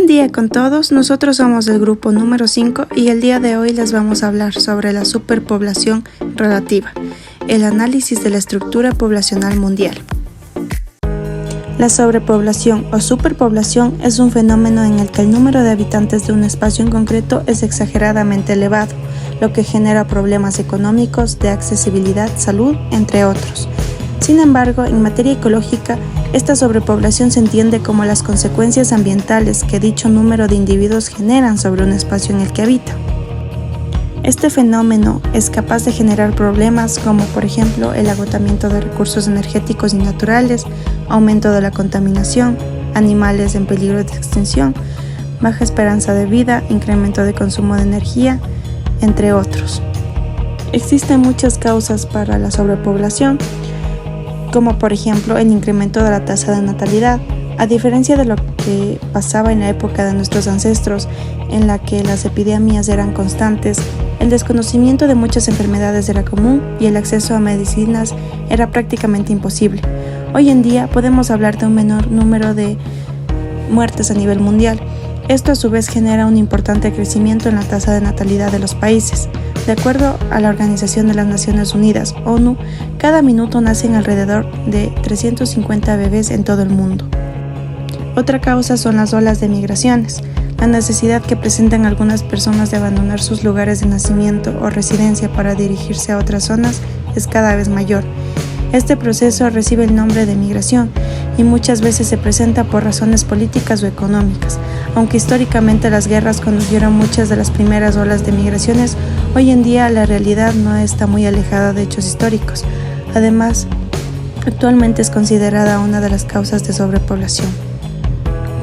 Buen día con todos, nosotros somos del grupo número 5 y el día de hoy les vamos a hablar sobre la superpoblación relativa, el análisis de la estructura poblacional mundial. La sobrepoblación o superpoblación es un fenómeno en el que el número de habitantes de un espacio en concreto es exageradamente elevado, lo que genera problemas económicos, de accesibilidad, salud, entre otros. Sin embargo, en materia ecológica, esta sobrepoblación se entiende como las consecuencias ambientales que dicho número de individuos generan sobre un espacio en el que habita. Este fenómeno es capaz de generar problemas como, por ejemplo, el agotamiento de recursos energéticos y naturales, aumento de la contaminación, animales en peligro de extinción, baja esperanza de vida, incremento de consumo de energía, entre otros. Existen muchas causas para la sobrepoblación, como por ejemplo el incremento de la tasa de natalidad. A diferencia de lo que pasaba en la época de nuestros ancestros, en la que las epidemias eran constantes, el desconocimiento de muchas enfermedades era común y el acceso a medicinas era prácticamente imposible. Hoy en día podemos hablar de un menor número de muertes a nivel mundial. Esto a su vez genera un importante crecimiento en la tasa de natalidad de los países. De acuerdo a la Organización de las Naciones Unidas, ONU, cada minuto nacen alrededor de 350 bebés en todo el mundo. Otra causa son las olas de migraciones. La necesidad que presentan algunas personas de abandonar sus lugares de nacimiento o residencia para dirigirse a otras zonas es cada vez mayor. Este proceso recibe el nombre de migración y muchas veces se presenta por razones políticas o económicas. Aunque históricamente las guerras condujeron muchas de las primeras olas de migraciones, hoy en día la realidad no está muy alejada de hechos históricos. Además, actualmente es considerada una de las causas de sobrepoblación.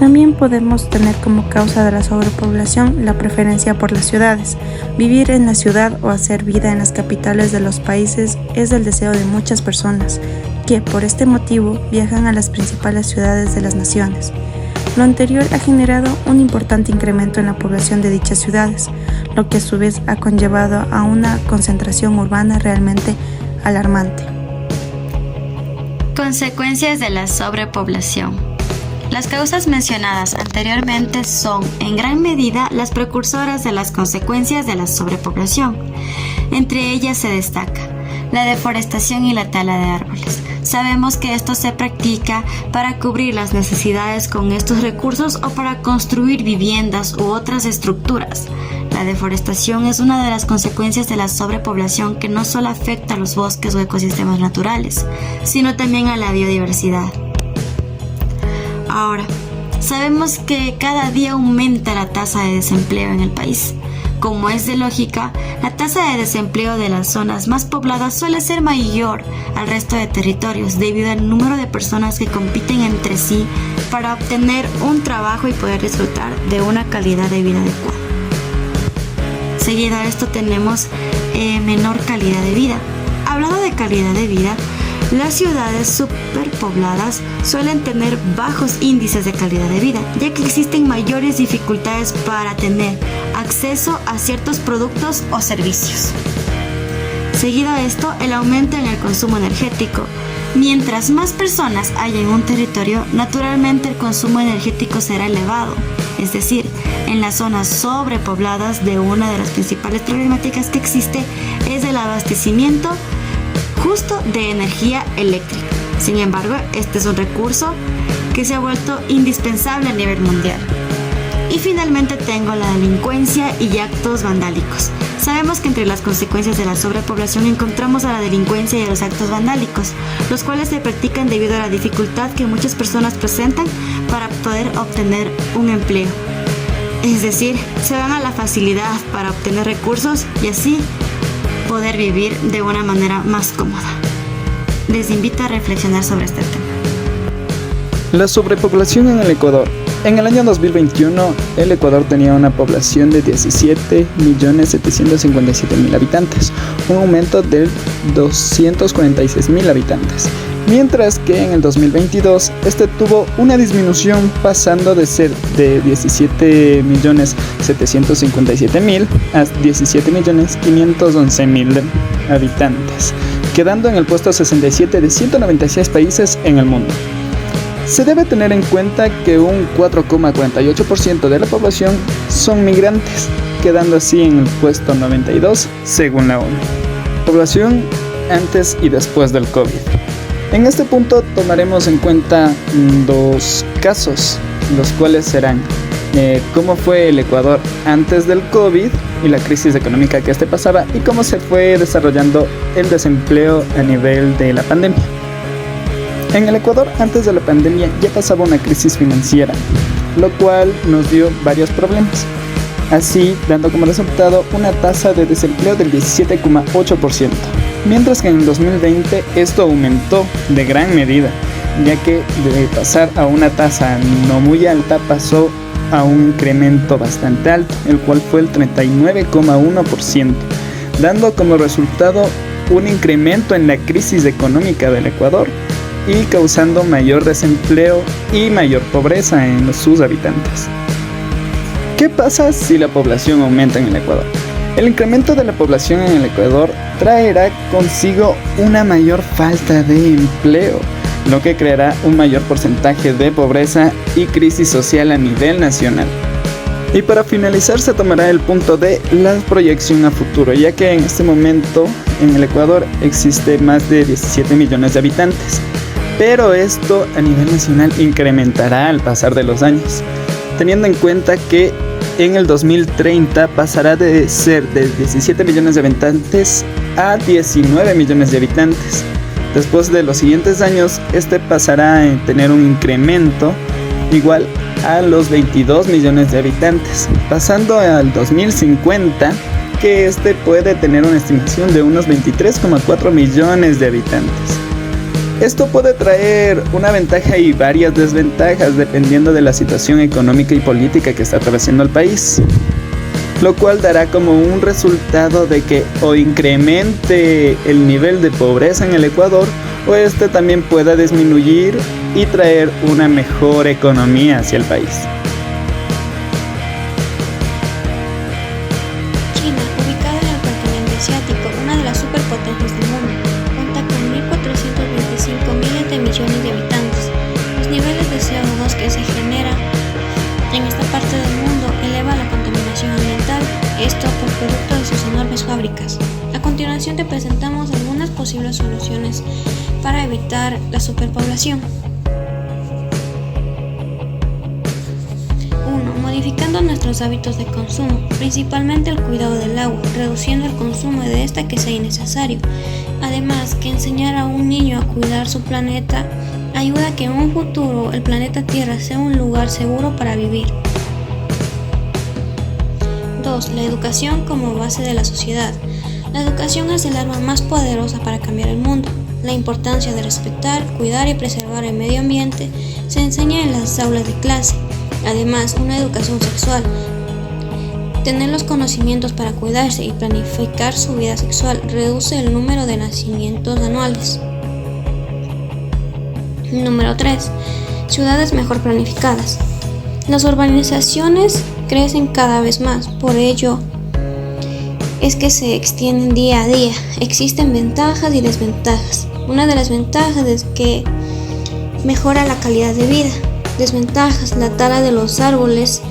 También podemos tener como causa de la sobrepoblación la preferencia por las ciudades. Vivir en la ciudad o hacer vida en las capitales de los países es el deseo de muchas personas, que por este motivo viajan a las principales ciudades de las naciones. Lo anterior ha generado un importante incremento en la población de dichas ciudades, lo que a su vez ha conllevado a una concentración urbana realmente alarmante. Consecuencias de la sobrepoblación. Las causas mencionadas anteriormente son, en gran medida, las precursoras de las consecuencias de la sobrepoblación. Entre ellas se destaca la deforestación y la tala de árboles. Sabemos que esto se practica para cubrir las necesidades con estos recursos o para construir viviendas u otras estructuras. La deforestación es una de las consecuencias de la sobrepoblación que no solo afecta a los bosques o ecosistemas naturales, sino también a la biodiversidad. Ahora, sabemos que cada día aumenta la tasa de desempleo en el país. Como es de lógica, la tasa de desempleo de las zonas más pobladas suele ser mayor al resto de territorios debido al número de personas que compiten entre sí para obtener un trabajo y poder disfrutar de una calidad de vida adecuada. Seguido a esto tenemos menor calidad de vida. Hablando de calidad de vida, las ciudades superpobladas suelen tener bajos índices de calidad de vida, ya que existen mayores dificultades para tener acceso a ciertos productos o servicios. Seguido a esto, el aumento en el consumo energético. Mientras más personas haya en un territorio, naturalmente el consumo energético será elevado. Es decir, en las zonas sobrepobladas, una de las principales problemáticas que existe es el abastecimiento justo de energía eléctrica. Sin embargo, este es un recurso que se ha vuelto indispensable a nivel mundial. Y finalmente tengo la delincuencia y actos vandálicos. Sabemos que entre las consecuencias de la sobrepoblación encontramos a la delincuencia y a los actos vandálicos, los cuales se practican debido a la dificultad que muchas personas presentan para poder obtener un empleo. Es decir, se dan a la facilidad para obtener recursos y así poder vivir de una manera más cómoda. Les invito a reflexionar sobre este tema. La sobrepoblación en el Ecuador. En el año 2021, el Ecuador tenía una población de 17.757.000 habitantes, un aumento de 246.000 habitantes. Mientras que en el 2022, este tuvo una disminución pasando de ser de 17.757.000 a 17.511.000 habitantes, quedando en el puesto 67 de 196 países en el mundo. Se debe tener en cuenta que un 4,48% de la población son migrantes, quedando así en el puesto 92 según la ONU. Población antes y después del COVID. En este punto tomaremos en cuenta dos casos, los cuales serán cómo fue el Ecuador antes del COVID y la crisis económica que pasaba, y cómo se fue desarrollando el desempleo a nivel de la pandemia. En el Ecuador antes de la pandemia ya pasaba una crisis financiera, lo cual nos dio varios problemas, así dando como resultado una tasa de desempleo del 17,8%, mientras que en el 2020 esto aumentó de gran medida, ya que de pasar a una tasa no muy alta pasó a un incremento bastante alto, el cual fue el 39,1%, dando como resultado un incremento en la crisis económica del Ecuador y causando mayor desempleo y mayor pobreza en sus habitantes. ¿Qué pasa si la población aumenta en el Ecuador? El incremento de la población en el Ecuador traerá consigo una mayor falta de empleo, lo que creará un mayor porcentaje de pobreza y crisis social a nivel nacional. Y para finalizar se tomará el punto de la proyección a futuro, ya que en este momento en el Ecuador existe más de 17 millones de habitantes, pero esto a nivel nacional incrementará al pasar de los años, teniendo en cuenta que en el 2030 pasará de ser de 17 millones de habitantes a 19 millones de habitantes. Después de los siguientes años, pasará a tener un incremento igual a los 22 millones de habitantes, pasando al 2050, que puede tener una estimación de unos 23,4 millones de habitantes. Esto puede traer una ventaja y varias desventajas dependiendo de la situación económica y política que está atravesando el país, lo cual dará como un resultado de que o incremente el nivel de pobreza en el Ecuador o también pueda disminuir y traer una mejor economía hacia el país. China, ubicada en el continente asiático, una de las superpotencias del mundo, cuenta con 1.425 miles de millones de habitantes. Los niveles de CO2 que se generan en esta parte del mundo elevan la contaminación ambiental, esto por producto de sus enormes fábricas. A continuación te presentamos algunas posibles soluciones para evitar la superpoblación. 1. Modificando nuestros hábitos de consumo, principalmente el cuidado del agua, reduciendo el consumo de esta que sea innecesario. Además, que enseñar a un niño a cuidar su planeta ayuda a que en un futuro el planeta Tierra sea un lugar seguro para vivir. 2. La educación como base de la sociedad. La educación es el arma más poderosa para cambiar el mundo. La importancia de respetar, cuidar y preservar el medio ambiente se enseña en las aulas de clase. Además, una educación sexual. Tener los conocimientos para cuidarse y planificar su vida sexual reduce el número de nacimientos anuales. Número 3. Ciudades mejor planificadas. Las urbanizaciones crecen cada vez más, por ello es que se extienden día a día. Existen ventajas y desventajas. Una de las ventajas es que mejora la calidad de vida. Desventajas: la tala de los árboles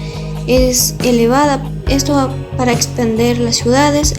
es elevada, esto para expandir las ciudades.